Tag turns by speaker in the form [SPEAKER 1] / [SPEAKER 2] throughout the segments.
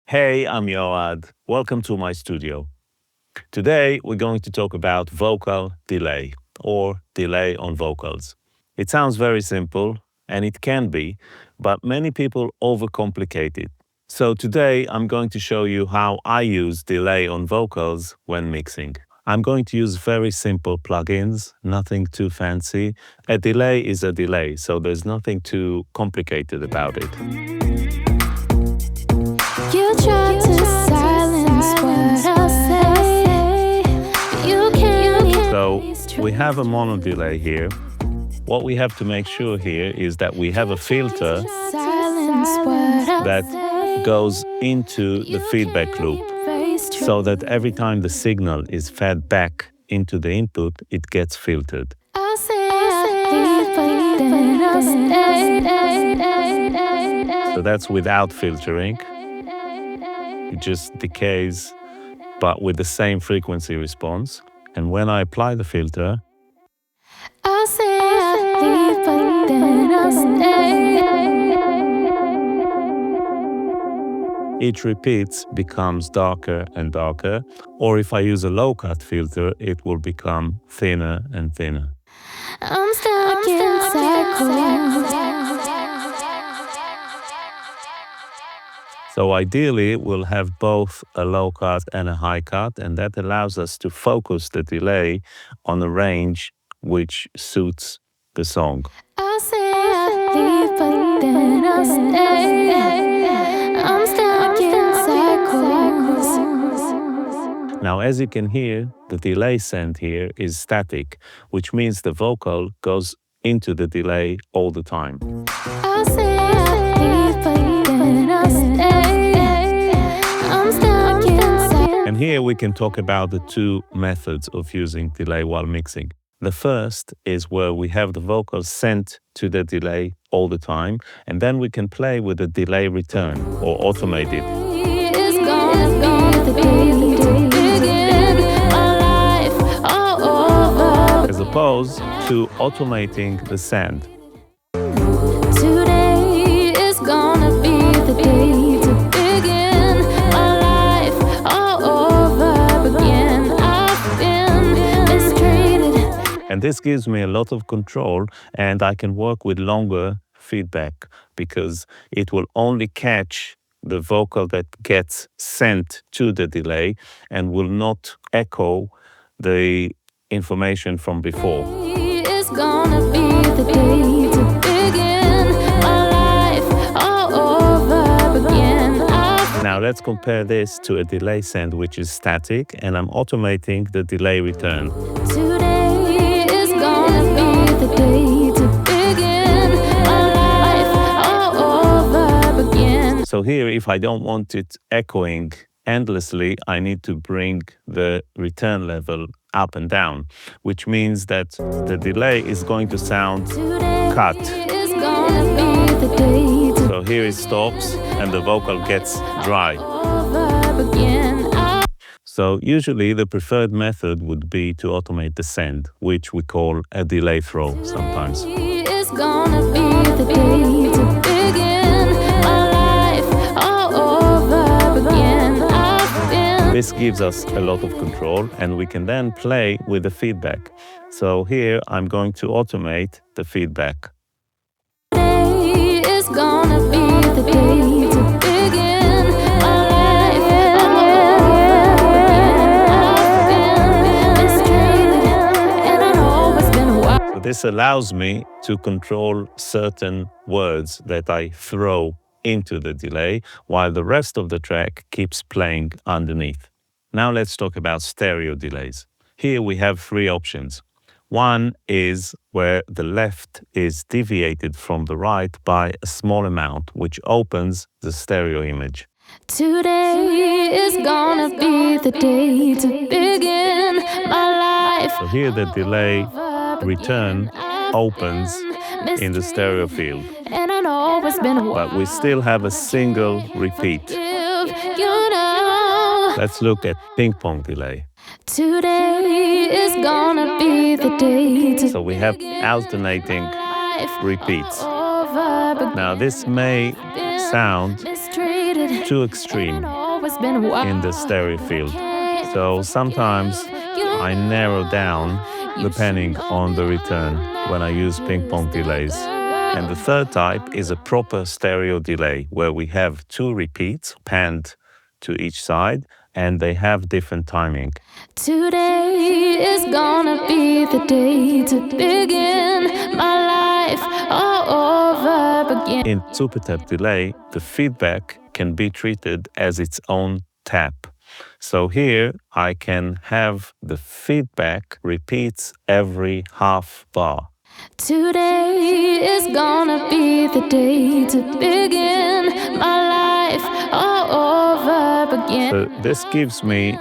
[SPEAKER 1] Hey, I'm Yoad. Welcome to my studio. Today, we're going to talk about vocal delay or delay on vocals. It sounds very simple, and it can be, but many people overcomplicate it. So today, I'm going to show you how I use delay on vocals when mixing. I'm going to use very simple plugins, nothing too fancy. A delay is a delay, so there's nothing too complicated about it.
[SPEAKER 2] You try to silence what I'll say. You can't.
[SPEAKER 1] So we have a mono delay here. What we have to make sure here is that we have a filter that goes into the feedback loop so that every time the signal is fed back into the input, it gets filtered. So that's without filtering. It just decays, but with the same frequency response. And when I apply the filter,
[SPEAKER 2] I'll say I'll leave, but then I'll stay.
[SPEAKER 1] it repeats, becomes darker and darker. Or if I use a low-cut filter, it will become thinner and thinner.
[SPEAKER 2] I'm stuck in cycles.
[SPEAKER 1] So ideally, we'll have both a low cut and a high cut, and that allows us to focus the delay on a range which suits the song.
[SPEAKER 2] I'll say I'll leave, but then I'll stay. I'm stuck in cycles.
[SPEAKER 1] Now, as you can hear, the delay send here is static, which means the vocal goes into the delay all the time.
[SPEAKER 2] I'll say I'll leave, but then I'll stay. I'm stuck in cycles.
[SPEAKER 1] And here we can talk about the two methods of using delay while mixing. The first is where we have the vocals sent to the delay all the time, and then we can play with the delay return or automate it,
[SPEAKER 2] It's gonna be the day to begin my life all over.
[SPEAKER 1] as opposed to automating the send.
[SPEAKER 2] Today is gonna be the day to begin my life all over again. I've been mistreated.
[SPEAKER 1] And this gives me a lot of control, and I can work with longer feedback because it will only catch the vocal that gets sent to the delay and will not echo the information from before.
[SPEAKER 2] It's gonna be the day to begin my life all over again.
[SPEAKER 1] Now let's compare this to a delay send, which is static, and I'm automating the delay return.
[SPEAKER 2] Today is gonna be the day to begin my life all over again.
[SPEAKER 1] So here, if I don't want it echoing endlessly, I need to bring the return level up and down, which means that the delay is going to sound cut.
[SPEAKER 2] Is gonna be the day to
[SPEAKER 1] So here it stops and the vocal gets dry.
[SPEAKER 2] over again.
[SPEAKER 1] So usually the preferred method would be to automate the send, which we call a delay throw sometimes.
[SPEAKER 2] Is gonna be the day to begin my life all over again. I've been.
[SPEAKER 1] This gives us a lot of control, and we can then play with the feedback. So here I'm going to automate the feedback.
[SPEAKER 2] Today is gonna be the day to begin my life all over again. I've been mistreated, and I know it's been a while.
[SPEAKER 1] So this allows me to control certain words that I throw into the delay, while the rest of the track keeps playing underneath. Now let's talk about stereo delays. Here we have three options. One is where the left is deviated from the right by a small amount, which opens the stereo image.
[SPEAKER 2] Today is gonna be the day to begin my life.
[SPEAKER 1] So here the delay return opens in the stereo field,
[SPEAKER 2] And I know it's been a while.
[SPEAKER 1] but we still have a single repeat.
[SPEAKER 2] You know,
[SPEAKER 1] Let's look at ping pong delay.
[SPEAKER 2] today is gonna be the day to
[SPEAKER 1] So we have alternating repeats.
[SPEAKER 2] over again.
[SPEAKER 1] Now this may sound
[SPEAKER 2] Mistreated,
[SPEAKER 1] too extreme in the stereo field. So sometimes I narrow down depending on the return when I use ping pong delays. And the third type is a proper stereo delay where we have two repeats panned to each side and they have different timing.
[SPEAKER 2] Today is gonna be the day to begin my life all over again.
[SPEAKER 1] In super tap delay, the feedback can be treated as its own tap. So here I can have the feedback repeats every half bar.
[SPEAKER 2] Today is gonna be the day to begin my life all over again.
[SPEAKER 1] So this gives me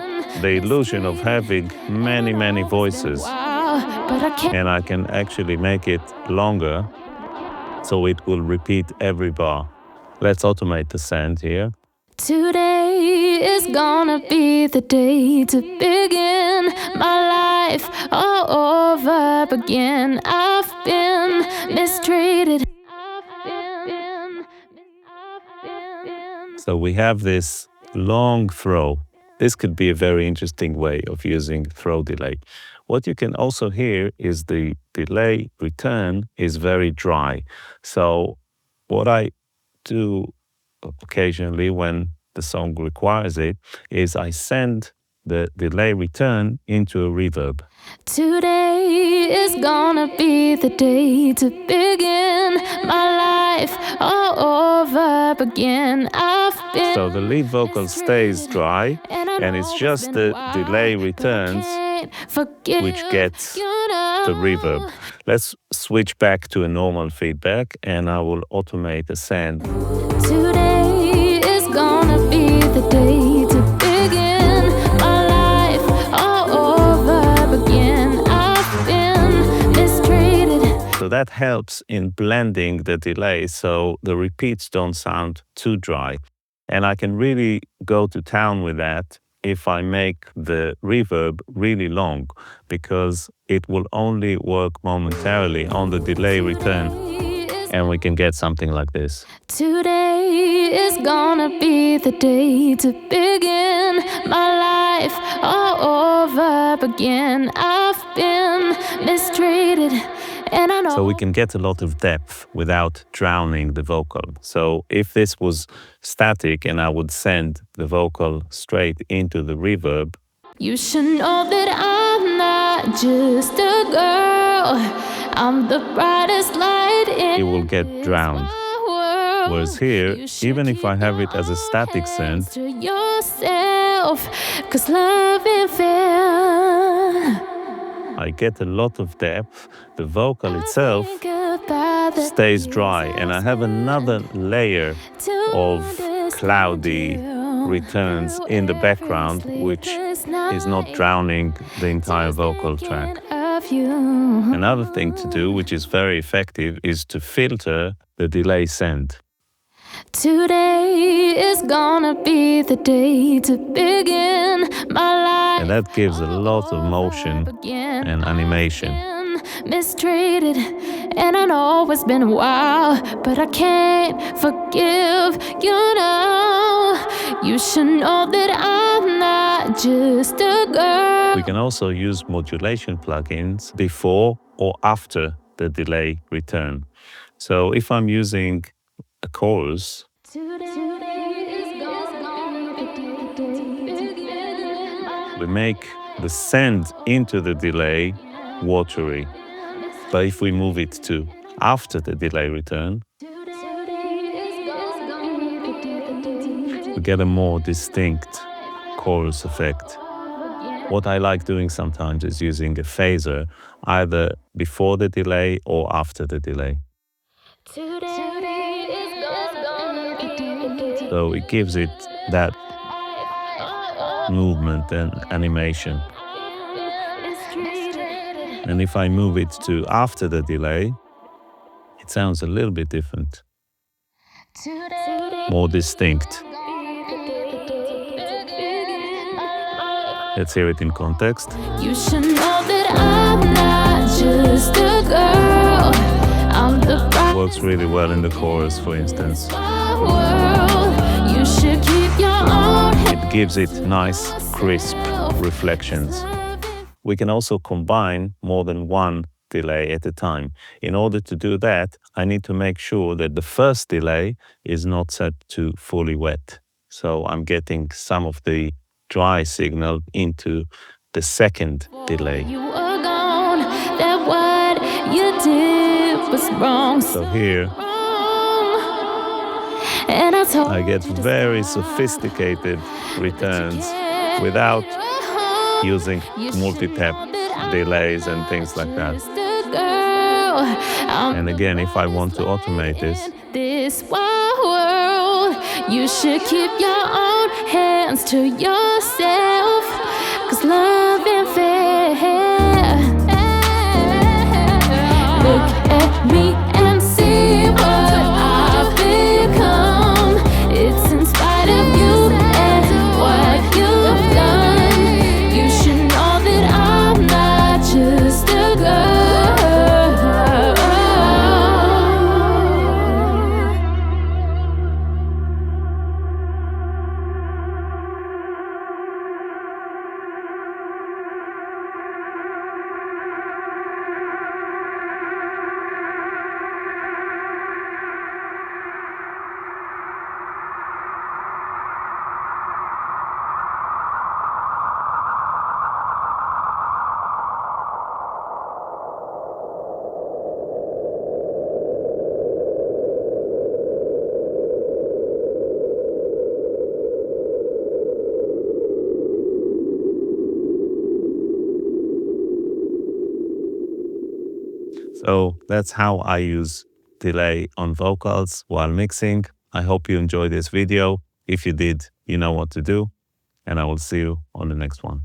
[SPEAKER 1] the illusion of having many voices,
[SPEAKER 2] Wow, but I can't.
[SPEAKER 1] and I can actually make it longer so it will repeat every bar. Let's automate the send here.
[SPEAKER 2] Today is gonna be the day to begin my life all over again. I've been mistreated.
[SPEAKER 1] So we have this long throw. This could be a very interesting way of using throw delay. What you can also hear is the delay return is very dry. So what I do occasionally when the song requires it is I send the delay return into a reverb.
[SPEAKER 2] Today is gonna be the day to begin my life all over again.
[SPEAKER 1] So the lead vocal stays dry and it's just the delay returns which gets the reverb. Let's switch back to a normal feedback and I will automate the send.
[SPEAKER 2] Today is gonna be the day to begin my life all over again. I've been mistreated.
[SPEAKER 1] So that helps in blending the delay so the repeats don't sound too dry. And I can really go to town with that if I make the reverb really long, because it will only work momentarily on the delay return. And we can get something like this.
[SPEAKER 2] Today is gonna be the day to begin my life all over again. I've been mistreated. And I know.
[SPEAKER 1] So we can get a lot of depth without drowning the vocal. So if this was static and I would send the vocal straight into the reverb,
[SPEAKER 2] you should know that I'm not just a girl. I'm the brightest light in
[SPEAKER 1] it will get drowned. Whereas here, even if I have it as a static send,
[SPEAKER 2] to yourself, 'cause love ain't fair.
[SPEAKER 1] I get a lot of depth. The vocal itself stays dry and I have another layer of cloudy returns in the background, which is not drowning the entire vocal track. Another thing to do, which is very effective, is to filter the delay send.
[SPEAKER 2] Today is gonna be the day to begin my life.
[SPEAKER 1] And that gives a lot of motion and animation.
[SPEAKER 2] Mistreated, and I know it's been a while, but I can't forgive you now. You should know that I'm not just a girl.
[SPEAKER 1] We can also use modulation plugins before or after the delay return. So if I'm using a chorus, we make the send into the delay watery. But if we move it to after the delay return, we get a more distinct chorus effect. What I like doing sometimes is using a phaser either before the delay or after the delay. So it gives it that movement and animation. And if I move it to after the delay, it sounds a little bit different, more distinct. Let's hear it in context.
[SPEAKER 2] You should know that I'm not just a girl. I'm the
[SPEAKER 1] Works really well in the chorus, for instance.
[SPEAKER 2] world. You You should keep your own
[SPEAKER 1] It gives it nice, crisp reflections. We can also combine more than one delay at a time. In order to do that, I need to make sure that the first delay is not set to fully wet. So I'm getting some of the dry signal into the second delay.
[SPEAKER 2] You were gone, that what you did was wrong.
[SPEAKER 1] So here
[SPEAKER 2] And I told
[SPEAKER 1] I get
[SPEAKER 2] you to
[SPEAKER 1] very
[SPEAKER 2] stop,
[SPEAKER 1] sophisticated
[SPEAKER 2] but you
[SPEAKER 1] returns
[SPEAKER 2] can't.
[SPEAKER 1] without using
[SPEAKER 2] You should
[SPEAKER 1] multi-tap
[SPEAKER 2] know that I'm
[SPEAKER 1] delays and
[SPEAKER 2] not
[SPEAKER 1] things like that.
[SPEAKER 2] just a girl. I'm
[SPEAKER 1] And
[SPEAKER 2] the
[SPEAKER 1] again, if I want to
[SPEAKER 2] brightest
[SPEAKER 1] automate
[SPEAKER 2] light
[SPEAKER 1] this,
[SPEAKER 2] in this world. You should keep your own hands to yourself, 'cause love ain't fair. Look at me and see what I've become. It's in spite of you and what you've done. You should know that I'm not just a girl.
[SPEAKER 1] so that's how I use delay on vocals while mixing. I hope you enjoyed this video. If you did, you know what to do, and I will see you on the next one.